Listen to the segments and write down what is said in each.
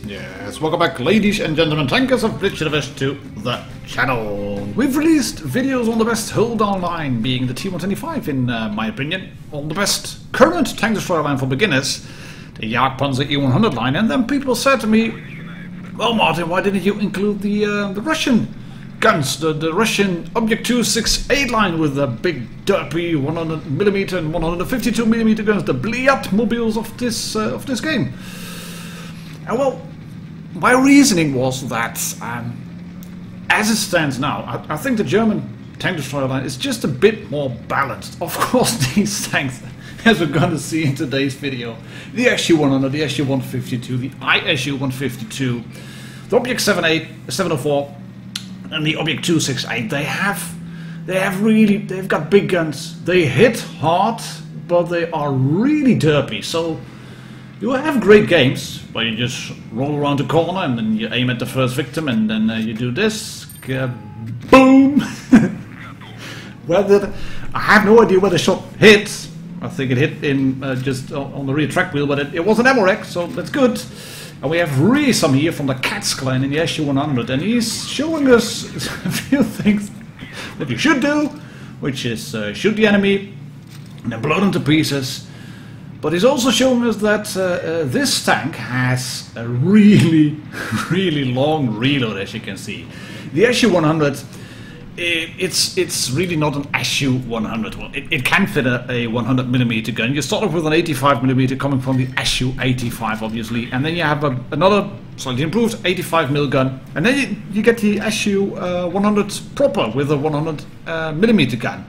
Yes, welcome back ladies and gentlemen, tankers of Blitz Universe to the channel. We've released videos on the best hold-down line, being the T-125 in my opinion, on the best current tank destroyer line for beginners, the Jagdpanzer E100 line, and then people said to me, well Martin, why didn't you include the Russian guns, the Russian Object 268 line with the big derpy 100mm and 152mm guns, the Bliat mobiles of this game? And well, my reasoning was that, as it stands now, I think the German tank destroyer line is just a bit more balanced. Of course, these tanks, as we're going to see in today's video, the SU-100, the SU-152, the ISU-152, the Object 704, and the Object 268, they've got big guns. They hit hard, but they are really derpy. So you have great games where you just roll around the corner and then you aim at the first victim and then you do this, boom. I have no idea where the shot hit. I think it hit in just on the rear track wheel, but it was an ammo rack, so that's good. And we have Raseiniai here from the Cats clan in the SU-100, and he's showing us a few things that you should do, which is shoot the enemy and then blow them to pieces. But he's also showing us that this tank has a really, really long reload, as you can see. The SU-100, it's really not an SU-100. Well, it can fit a 100mm gun. You start off with an 85mm coming from the SU-85, obviously, and then you have another slightly improved 85mm gun, and then you get the SU-100 proper with a 100mm gun.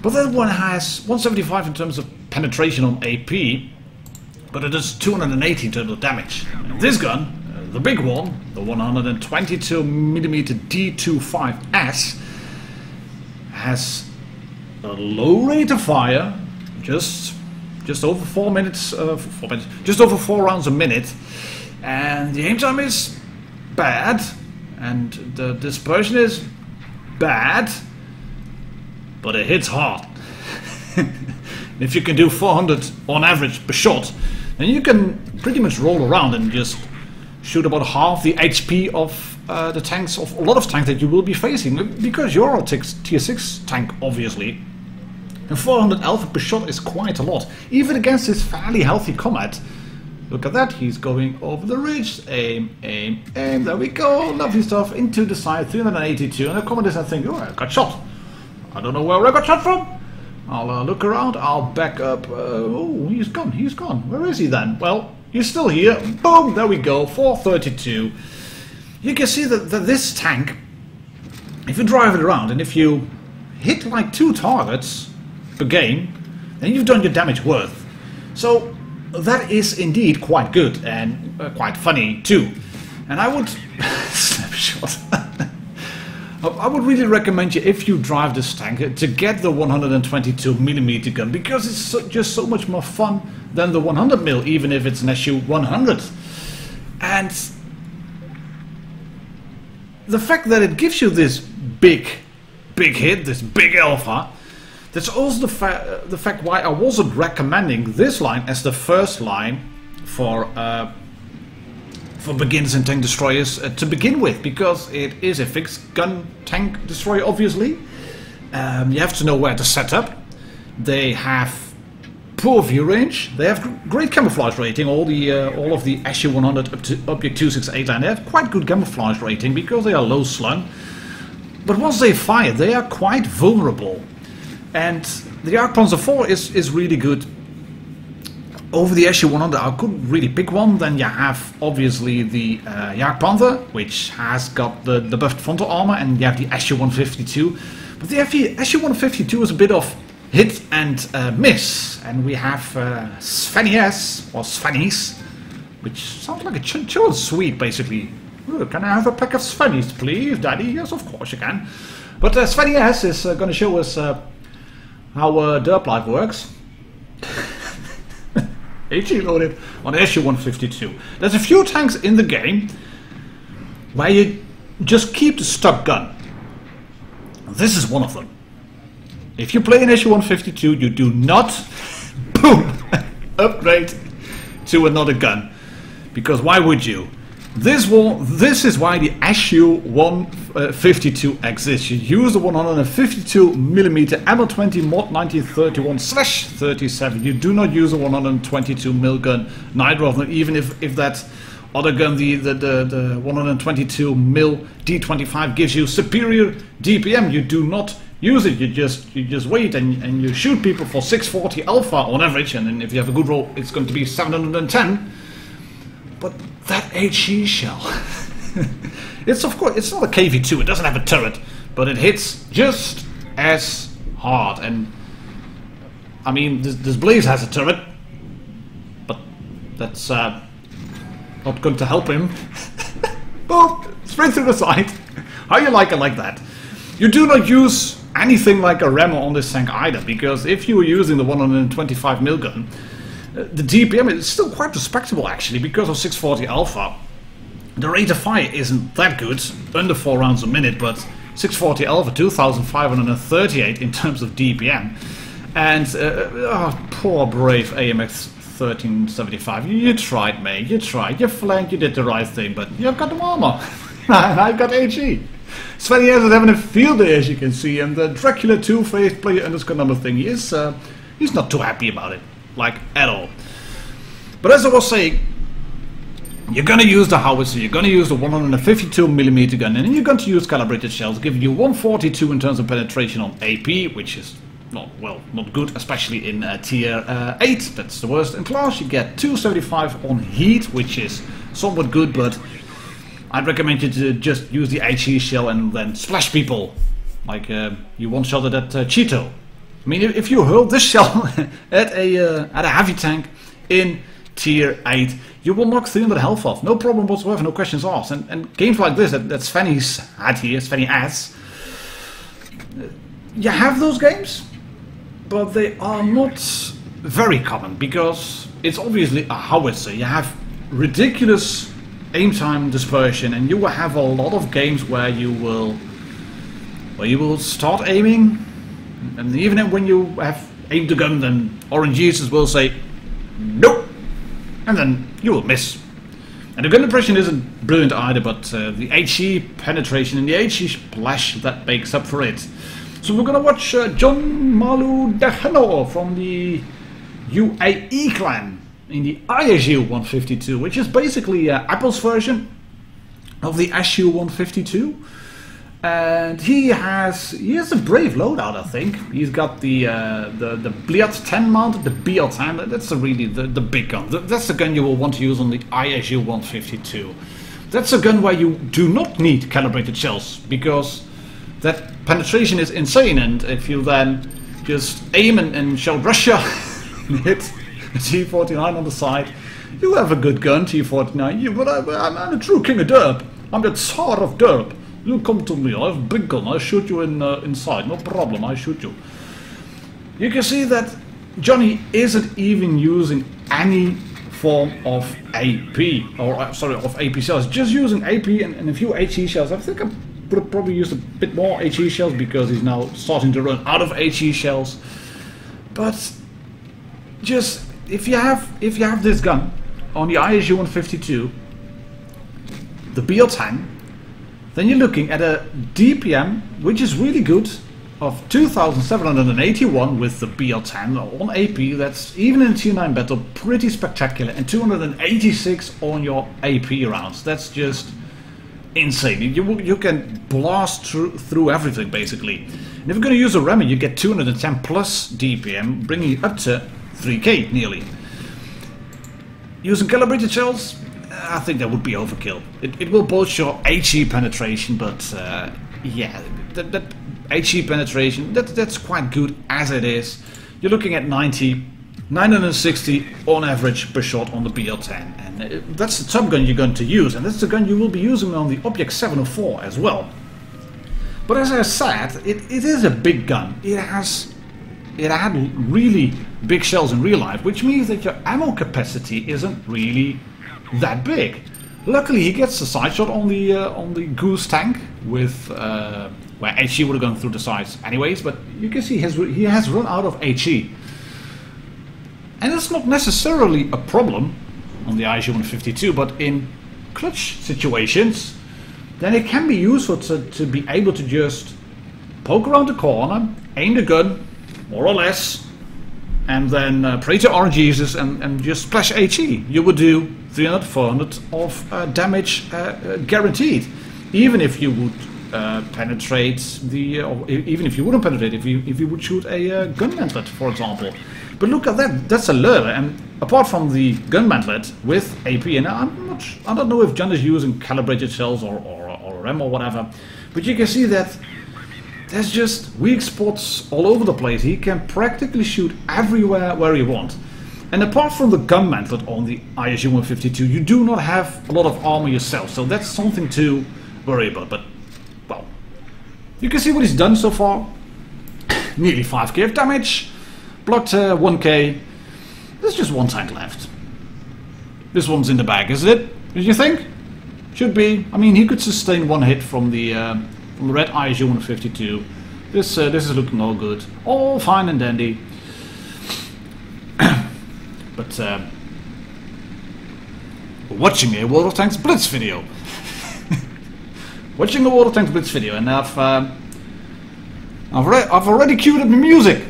But that one has 175 in terms of penetration on AP, but it does 280 in terms of damage. This gun, the big one, the 122mm D25S, has a low rate of fire, just over 4 minutes, just over 4 rounds a minute, and the aim time is bad, and the dispersion is bad, but it hits hard. If you can do 400 on average per shot, then you can pretty much roll around and just shoot about half the HP of the tanks, of a lot of tanks that you will be facing, because you're a tier 6 tank, obviously. And 400 alpha per shot is quite a lot, even against this fairly healthy Comet. Look at that, he's going over the ridge, aim, aim, aim, there we go, lovely stuff, into the side, 382, and the Comet is, I think, oh, I got shot. I don't know where I got shot from. I'll look around, I'll back up, oh, he's gone, where is he then? Well, he's still here, boom, there we go, 432. You can see that this tank, if you drive it around and if you hit like 2 targets per game, then you've done your damage worth. So that is indeed quite good and quite funny too. And I would, snapshot. I would really recommend you, if you drive this tank, to get the 122mm gun, because it's just so much more fun than the 100mm, even if it's an SU-100. And the fact that it gives you this big hit, this big alpha, that's also the fact why I wasn't recommending this line as the first line for beginners and tank destroyers to begin with, because it is a fixed gun tank destroyer, obviously. You have to know where to set up. They have poor view range. They have great camouflage rating. All of the SU-100 up to Object 268 line, they have quite good camouflage rating because they are low slung. But once they fire, they are quite vulnerable. And the Jagdpanzer 4 is really good. Over the SU-100, I couldn't really pick one. Then you have obviously the Jagdpanzer, which has got the buffed frontal armor, and you have the SU-152. But the SU-152 is a bit of hit and miss, and we have Svenies, or Svenies, which sounds like a chilled sweet, basically. Ooh, can I have a pack of Svenies, please, Daddy? Yes, of course you can. But Svenies is going to show us how derp life works. HE loaded on SU-152. There's a few tanks in the game where you just keep the stock gun. This is one of them. If you play an SU-152, you do not, boom, upgrade to another gun. Because why would you? This is why the SU-152 exists. You use the 152mm ammo 20 mod 1931/37. You do not use a 122mm gun, neither of them, even if that other gun, the 122mm D25 gives you superior DPM. You do not use it. You just wait and you shoot people for 640 alpha on average, and then if you have a good roll, it's going to be 710. But that HE shell, it's of course, it's not a KV2. It doesn't have a turret, but it hits just as hard. And I mean, this Blaze has a turret, but that's not going to help him. Boom! Straight through the side. How you like it like that? You do not use anything like a rammer on this tank either, because if you were using the 125mm gun, the DPM is still quite respectable actually, because of 640 alpha. The rate of fire isn't that good, under 4 rounds a minute, but 640 alpha, 2538 in terms of DPM. And poor brave AMX 1375. You tried, mate. You tried. You flanked. You did the right thing, but you've got the armor. And I've got HE. Svenny is having a field day, as you can see, and the Dracula 2-faced player underscore number thing, he's not too happy about it, like at all. But as I was saying, you're gonna use the howitzer, you're gonna use the 152mm gun, and then you're going to use calibrated shells, giving you 142 in terms of penetration on AP, which is not good, especially in tier 8. That's the worst in class. You get 275 on heat, which is somewhat good, but I'd recommend you to just use the HE shell and then splash people, like you one-shot at that Cheeto. I mean, if you hurl this shell at a heavy tank in tier 8, you will knock 300 health off. No problem whatsoever, no questions asked. And games like this, that Svenny's had here, Svenny has, you have those games, but they are not very common, because it's obviously a howitzer. You have ridiculous aim time dispersion, and you will have a lot of games where you will start aiming, and even when you have aimed the gun, then Orange Jesus will say nope, and then you will miss. And the gun impression isn't brilliant either, but the HE penetration and the HE splash that makes up for it. So we're gonna watch John Malu Dehano from the UAE clan in the ISU-152, which is basically Apple's version of the SU-152. And he has a brave loadout, I think. He's got the Blitz 10 mounted, the BL10. That's really the big gun. That's the gun you will want to use on the ISU-152. That's a gun where you do not need calibrated shells, because that penetration is insane. And if you then just aim and shell Russia and hit a T-49 on the side, you have a good gun, T-49. But I'm a true king of derp. I'm the Tsar of derp. You come to me, I have a big gun, I shoot you inside, no problem, I shoot you. You can see that Johnny isn't even using any form of AP, or sorry, of AP shells, just using AP and a few HE shells. I think I would have probably used a bit more HE shells, because he's now starting to run out of HE shells. But just, if you have this gun on the ISU-152, the BL10, then you're looking at a DPM, which is really good, of 2,781 with the BL10 on AP. That's, even in tier 9 battle, pretty spectacular. And 286 on your AP rounds. That's just insane. You can blast through everything, basically. And if you're going to use a rammer, you get 210 plus DPM, bringing you up to 3k nearly. Using calibrated shells, I think that would be overkill. It will boost your HE penetration, but yeah, that HE penetration, that's quite good as it is. You're looking at 960 on average per shot on the BL10, and that's the top gun you're going to use, and that's the gun you will be using on the Object 704 as well. But as I said, it is a big gun. It had really big shells in real life, which means that your ammo capacity isn't really that big. Luckily, he gets a side shot on the Goose tank with where HE would have gone through the sides anyways. But you can see he has run out of HE, and it's not necessarily a problem on the ISU-152, but in clutch situations, then it can be useful to be able to just poke around the corner, aim the gun, more or less, and then pray to our Jesus and just splash HE. You would do 300, 400 of damage guaranteed, even if you would penetrate the, or even if you wouldn't penetrate, if you would shoot a gun mantlet, for example. But look at that, that's a lure, and apart from the gun mantlet with AP, and I don't know if John is using calibrated shells or RAM or whatever, but you can see that there's just weak spots all over the place. He can practically shoot everywhere where he wants. And apart from the gun mantlet on the ISU-152, you do not have a lot of armor yourself, so that's something to worry about. But, well, you can see what he's done so far. Nearly 5k of damage, blocked 1k. There's just one tank left. This one's in the bag, isn't it? Did you think? Should be. I mean, he could sustain one hit from the red ISU-152. This is looking all good. All fine and dandy. But watching a World of Tanks Blitz video. Watching a World of Tanks Blitz video, and I've already queued up the music.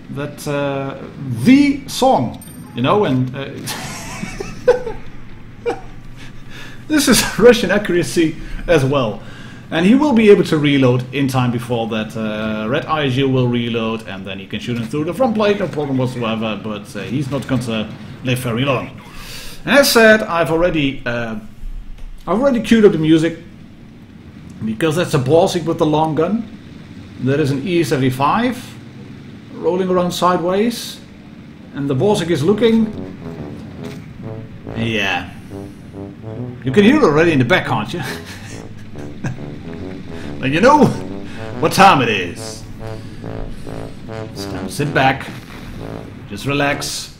That the song, you know, and this is Russian accuracy as well. And he will be able to reload in time before that red ISU will reload, and then he can shoot him through the front plate, no problem whatsoever, but he's not going to live very long. And as said, I've already queued up the music, because that's a Borsig with the long gun. That is an ES-75 rolling around sideways, and the Borsig is looking, yeah, you can hear it already in the back, can't you? And you know what time it is. It's time to sit back, just relax,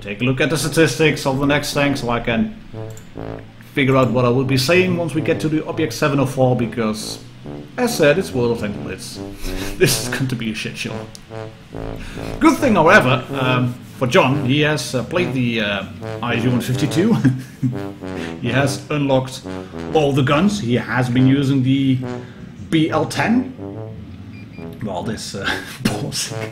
take a look at the statistics of the next tank so I can figure out what I will be saying once we get to the Object 704, because, as said, it's World of Tanks Blitz. This is going to be a shit show. Good thing, however, for John, he has played the ISU-152. He has unlocked all the guns. He has been using the BL-10. Well, this Borsig,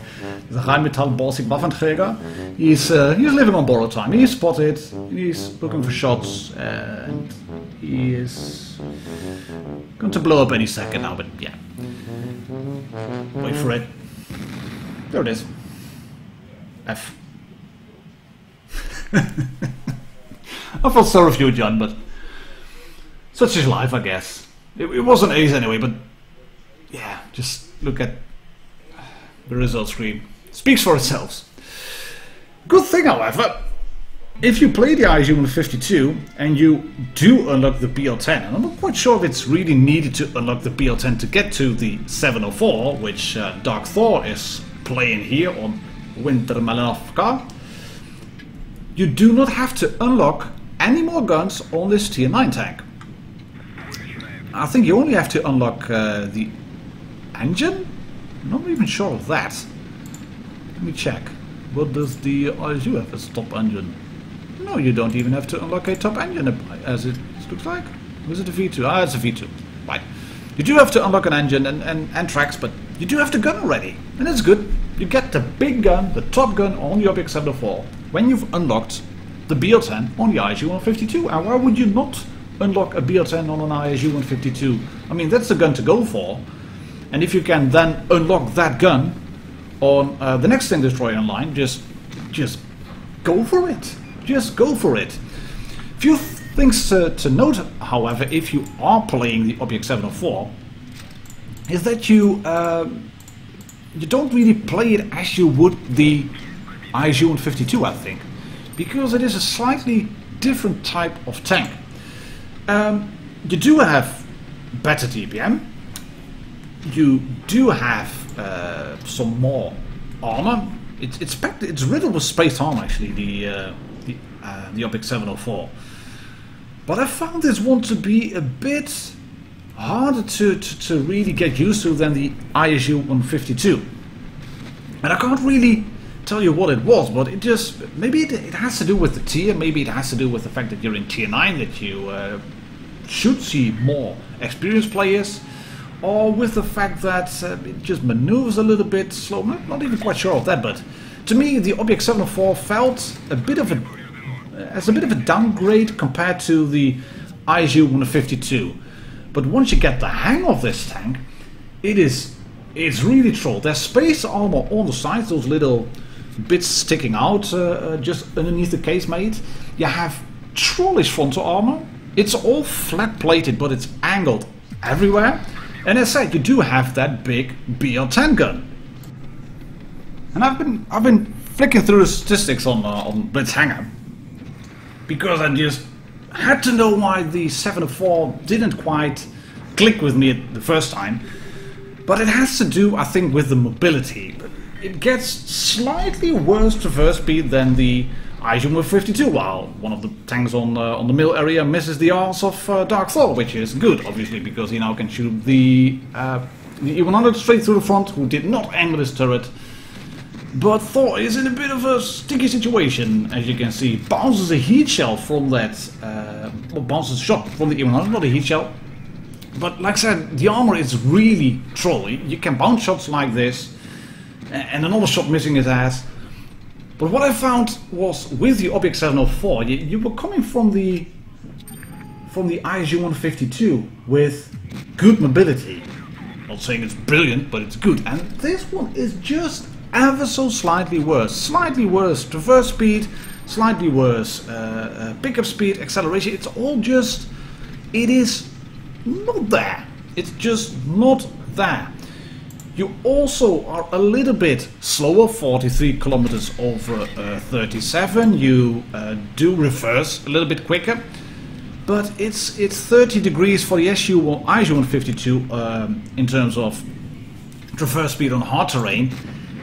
the Rheinmetall Borsig Waffenträger. He's living on borrowed time. He's spotted, he's looking for shots, and he is going to blow up any second now, but yeah. Wait for it. There it is. F. I felt sorry for you, John, but such is life, I guess. It wasn't ace anyway, but yeah, just look at the result screen. Speaks for itself. Good thing, however, if you play the ISU-152 and you do unlock the BL-10, and I'm not quite sure if it's really needed to unlock the BL-10 to get to the 704, which Dark Thor is playing here on Wintermalanovka, you do not have to unlock any more guns on this tier 9 tank. I think you only have to unlock the engine? I'm not even sure of that. Let me check. What does the ISU have as top engine? No, you don't even have to unlock a top engine, as it looks like. Was it a V2? Ah, it's a V2. Right. You do have to unlock an engine and tracks, but you do have the gun already. And it's good. You get the big gun, the top gun on the Object 704 when you've unlocked the BL-10 on the ISU-152. And why would you not unlock a BL-10 on an ISU-152? I mean, that's the gun to go for. And if you can then unlock that gun on the next Tank Destroyer online, just go for it. Just go for it. Few things to note, however, if you are playing the Object 704, is that you don't really play it as you would the ISU-152, I think, because it is a slightly different type of tank. You do have better TPM. You do have some more armor. It's riddled with spaced armor, actually, the Object 704. But I found this one to be a bit harder to really get used to than the ISU-152. And I can't really tell you what it was, but it just, maybe it has to do with the tier, maybe it has to do with the fact that you're in tier 9, that you should see more experienced players, or with the fact that it just maneuvers a little bit slow. Not even quite sure of that, but to me the Object 704 felt a bit of a downgrade compared to the ISU 152. But once you get the hang of this tank, it's really troll. There's space armor on the sides, those little bits sticking out just underneath the casemate. You have trollish frontal armor. It's all flat plated, but it's angled everywhere. And as I said, you do have that big BR10 gun. And I've been flicking through the statistics on Blitz Hangar, because I just had to know why the 704 didn't quite click with me the first time. But it has to do, I think, with the mobility. It gets slightly worse traverse speed than the ISU 152, while one of the tanks on the mill area misses the arse of Dark Thor, which is good, obviously, because he now can shoot the E100 straight through the front, who did not angle his turret. But Thor is in a bit of a sticky situation, as you can see. Bounces a heat shell from that, bounces a shot from the E100, not a heat shell. But like I said, the armor is really trolly. You can bounce shots like this, and another shot missing his ass. But what I found was, with the Object 704, you were coming from the ISU 152 with good mobility. Not saying it's brilliant, but it's good. And this one is just ever so slightly worse. Slightly worse traverse speed, slightly worse pickup speed, acceleration. It's all just, it is not there. It's just not there. You also are a little bit slower, 43 kilometers over 37. You do reverse a little bit quicker, but it's 30 degrees for the ISU 152 in terms of traverse speed on hard terrain,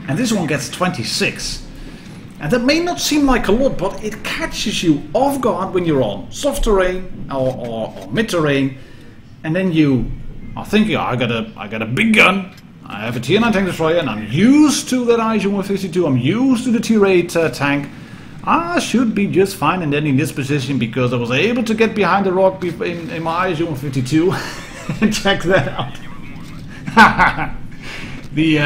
and this one gets 26. And that may not seem like a lot, but it catches you off guard when you're on soft terrain or mid terrain, and then you are thinking, oh, I got a big gun. I have a tier 9 tank destroyer, and I'm used to that ISU 152. I'm used to the tier 8 tank. I should be just fine, and then in this position, because I was able to get behind the rock in my ISU 152. Check that out. The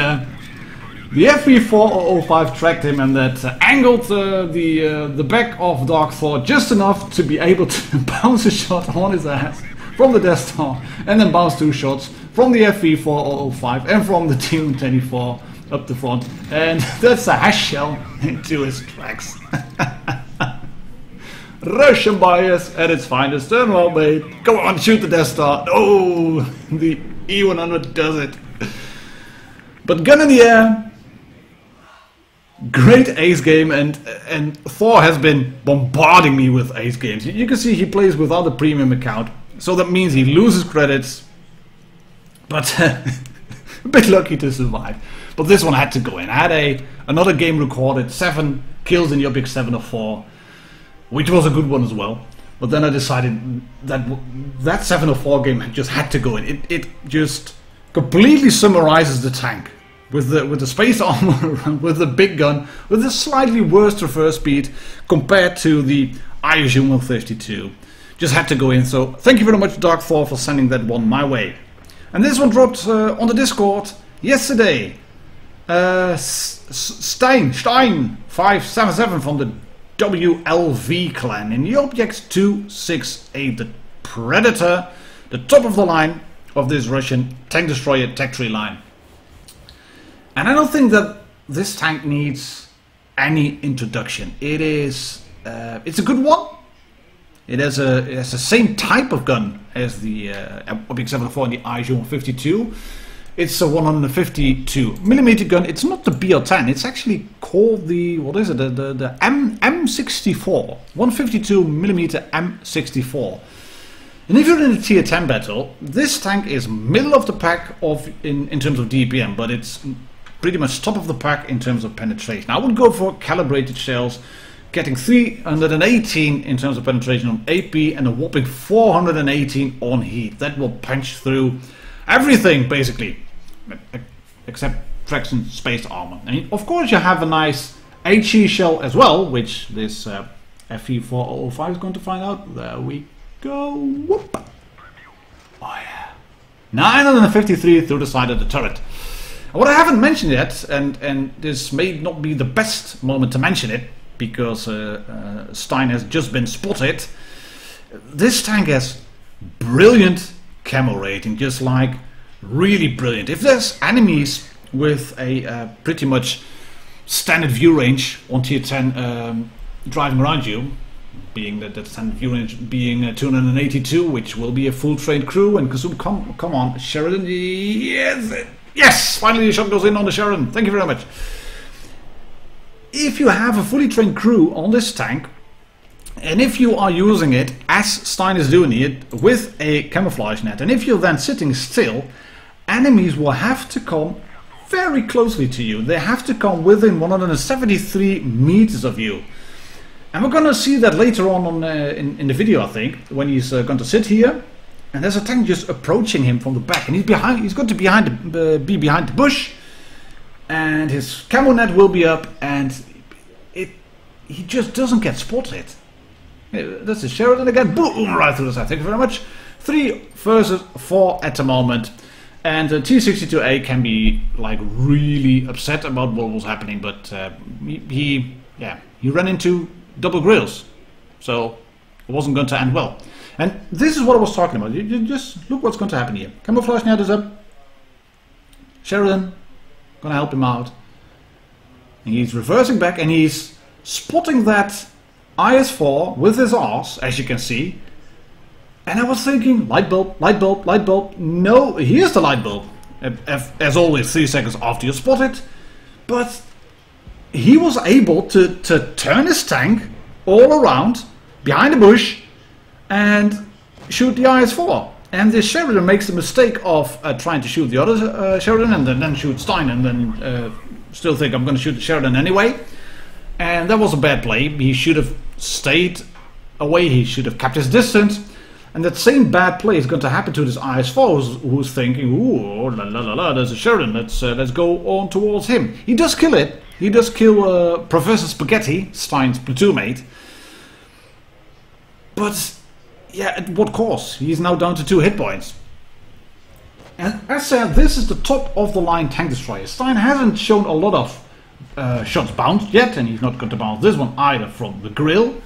FV405 tracked him, and that angled the back of Dark Thor just enough to be able to bounce a shot on his ass from the Death Star, and then bounce 2 shots from the FV405 and from the T-124 up the front, and that's a hash shell into his tracks. Russian bias at its finest. Turn well, mate. Go on, shoot the Death Star. No, the E100 does it. But gun in the air. Great ace game, and Thor has been bombarding me with ace games. You can see he plays without a premium account, so that means he loses credits. But a bit lucky to survive. But this one had to go in. I had another game recorded, 7 kills in the Object 704, which was a good one as well. But then I decided that 704 game just had to go in. It just completely summarizes the tank. With the space armor, with the big gun, with the slightly worse traverse speed compared to the ISU 152. Just had to go in. So thank you very much, Dark Thor, for sending that one my way. And this one dropped on the Discord yesterday. Stein 577 from the WLV clan in the Object 268, the Predator, the top of the line of this Russian tank destroyer tech tree line. And I don't think that this tank needs any introduction. It's a good one. It has the same type of gun as the Object 704 and the ISU 152. It's a 152mm gun. It's not the BL10. It's actually called the, what is it? The M64. 152mm M64. And if you're in a tier 10 battle, this tank is middle of the pack in terms of DPM, but it's pretty much top of the pack in terms of penetration. I would go for calibrated shells, getting 318 in terms of penetration on AP and a whopping 418 on heat. That will punch through everything basically, except traction space armor. And of course you have a nice HE shell as well, which this FE4005 is going to find out. There we go. Whoop. Oh yeah. 953 through the side of the turret. And what I haven't mentioned yet, and this may not be the best moment to mention it, because Stein has just been spotted. This tank has brilliant camo rating, just like really brilliant. If there's enemies with a pretty much standard view range on tier 10 driving around you, being that standard view range being 282, which will be a full trained crew, and Kazum, come on, Sheridan, yes, finally the shot goes in on the Sheridan, thank you very much. If you have a fully trained crew on this tank, and if you are using it as Stein is doing it with a camouflage net, and if you're then sitting still, enemies will have to come very closely to you. They have to come within 173 meters of you. And we're going to see that later on in the video, I think, when he's going to sit here, and there's a tank just approaching him from the back, and he's going to be behind the bush, and his camo net will be up, and he just doesn't get spotted. That's a Sheridan again, boom, right through the side. Thank you very much. 3 versus 4 at the moment, and T62A can be like really upset about what was happening, but he ran into double grills, so it wasn't going to end well. And this is what I was talking about. You just look what's going to happen here. Camouflage net is up. Sheridan gonna help him out. And he's reversing back, and he's spotting that IS-4 with his arse, as you can see. And I was thinking, light bulb, light bulb, light bulb. No, here's the light bulb. As always, 3 seconds after you spot it. But he was able to turn his tank all around, behind the bush, and shoot the IS-4. And this Sheridan makes the mistake of trying to shoot the other Sheridan, and then shoot Stein, and then still think I'm going to shoot the Sheridan anyway. And that was a bad play. He should have stayed away, he should have kept his distance. And that same bad play is going to happen to this IS-4 who's thinking, ooh, la la la la, there's a Sheridan, let's go on towards him. He does kill it. He does kill Professor Spaghetti, Stein's platoon mate. But yeah, at what cost? He's now down to 2 hit points. And as said, this is the top of the line tank destroyer. Stein hasn't shown a lot of shots bounced yet, and he's not going to bounce this one either from the grill.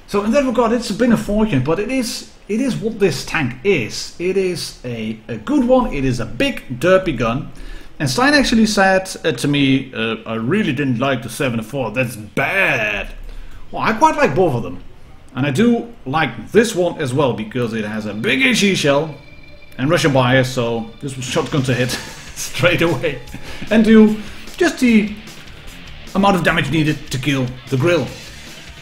So in that regard, it's been unfortunate, but it is what this tank is. It is a good one. It is a big derpy gun. And Stein actually said to me, I really didn't like the 7-4. That's bad. Well, I quite like both of them. And I do like this one as well, because it has a big HE shell and Russian bias, so this was shotgun to hit straight away. And do just the amount of damage needed to kill the grill.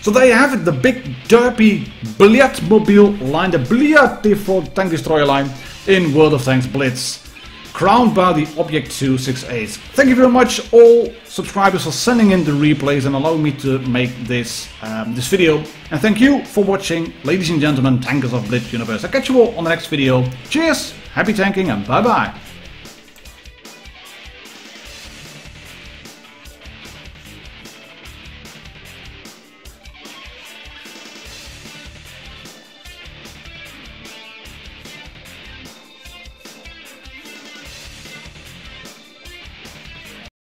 So there you have it, the big derpy Billiardmobile line, the Billiard default tank destroyer line in World of Tanks Blitz, crowned by the Object 268. Thank you very much all subscribers for sending in the replays and allowing me to make this this video. And thank you for watching, ladies and gentlemen, Tankers of Blitz Universe. I'll catch you all on the next video. Cheers, happy tanking, and bye bye.